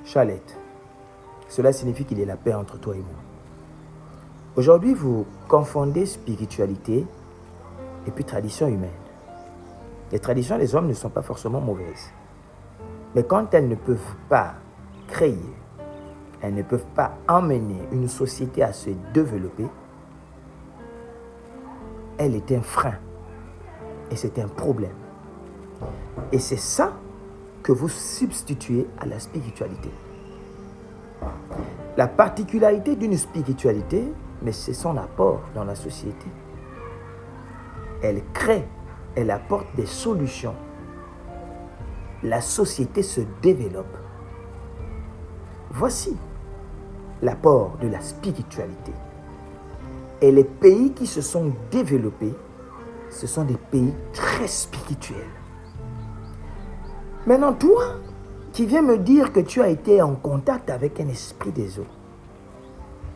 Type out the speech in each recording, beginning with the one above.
Chalette. Cela signifie qu'il y a la paix entre toi et moi. Aujourd'hui, vous confondez spiritualité et puis tradition humaine. Les traditions des hommes ne sont pas forcément mauvaises. Mais quand elles ne peuvent pas créer, elles ne peuvent pas emmener une société à se développer, elle est un frein. Et c'est un problème. Et c'est ça que vous substituez à la spiritualité. La particularité d'une spiritualité, mais c'est son apport dans la société. Elle crée, elle apporte des solutions. La société se développe. Voici l'apport de la spiritualité. Et les pays qui se sont développés, ce sont des pays très spirituels. Maintenant, toi, qui viens me dire que tu as été en contact avec un esprit des eaux.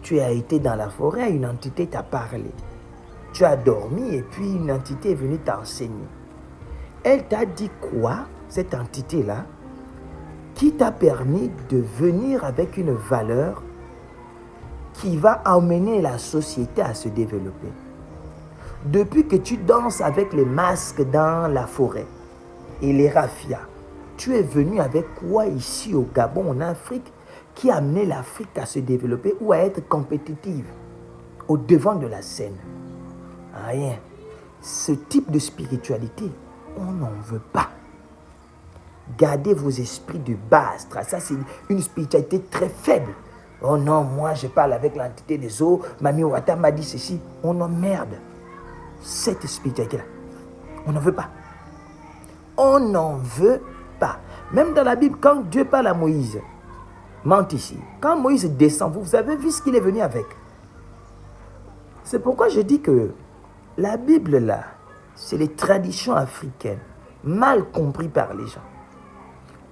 Tu as été dans la forêt, une entité t'a parlé. Tu as dormi et puis une entité est venue t'enseigner. Elle t'a dit quoi, cette entité-là, qui t'a permis de venir avec une valeur qui va amener la société à se développer. Depuis que tu danses avec les masques dans la forêt et les raffias, tu es venu avec quoi ici au Gabon, en Afrique, qui a amené l'Afrique à se développer ou à être compétitive au devant de la scène? Rien. Ce type de spiritualité, on n'en veut pas. Gardez vos esprits de base. Ça, c'est une spiritualité très faible. Oh non, moi je parle avec l'entité des eaux. Mami Wata m'a dit ceci. On emmerde. Cette spiritualité-là, on n'en veut pas. On n'en veut pas. Même dans la Bible, quand Dieu parle à Moïse, mente ici. Quand Moïse descend, vous avez vu ce qu'il est venu avec. C'est pourquoi je dis que la Bible là, c'est les traditions africaines, mal comprises par les gens.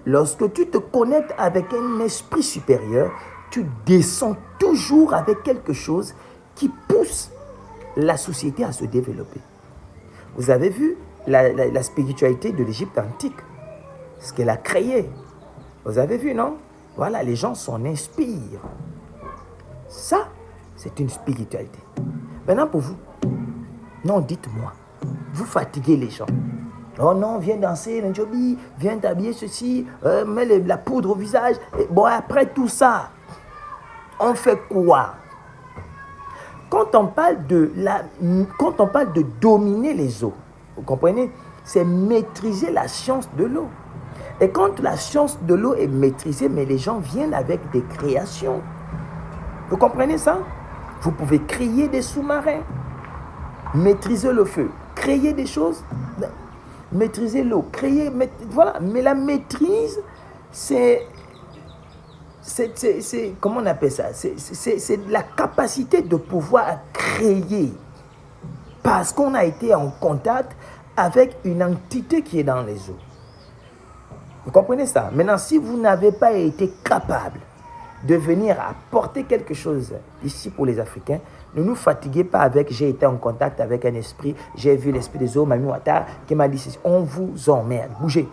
Lorsque tu te connectes avec un esprit supérieur, tu descends toujours avec quelque chose qui pousse la société à se développer. Vous avez vu la spiritualité de l'Égypte antique, ce qu'elle a créé. Vous avez vu, non? Voilà, les gens s'en inspirent. Ça, c'est une spiritualité. Maintenant, pour vous, non, dites-moi, vous fatiguez les gens. Oh non, viens danser, Njobi, viens t'habiller ceci, mets la poudre au visage. Et bon, après tout ça, on fait quoi? Quand on parle de dominer les eaux, vous comprenez? C'est maîtriser la science de l'eau. Et quand la science de l'eau est maîtrisée, mais les gens viennent avec des créations. Vous comprenez ça? Vous pouvez créer des sous-marins, maîtriser le feu, créer des choses, maîtriser l'eau, voilà. Mais la maîtrise, c'est comment on appelle ça? C'est la capacité de pouvoir créer. Parce qu'on a été en contact avec une entité qui est dans les eaux. Vous comprenez ça? Maintenant, si vous n'avez pas été capable de venir apporter quelque chose ici pour les Africains, ne nous fatiguez pas avec « j'ai été en contact avec un esprit, j'ai vu l'esprit des eaux, Mami Wata qui m'a dit ceci ». On vous emmerde. Bougez.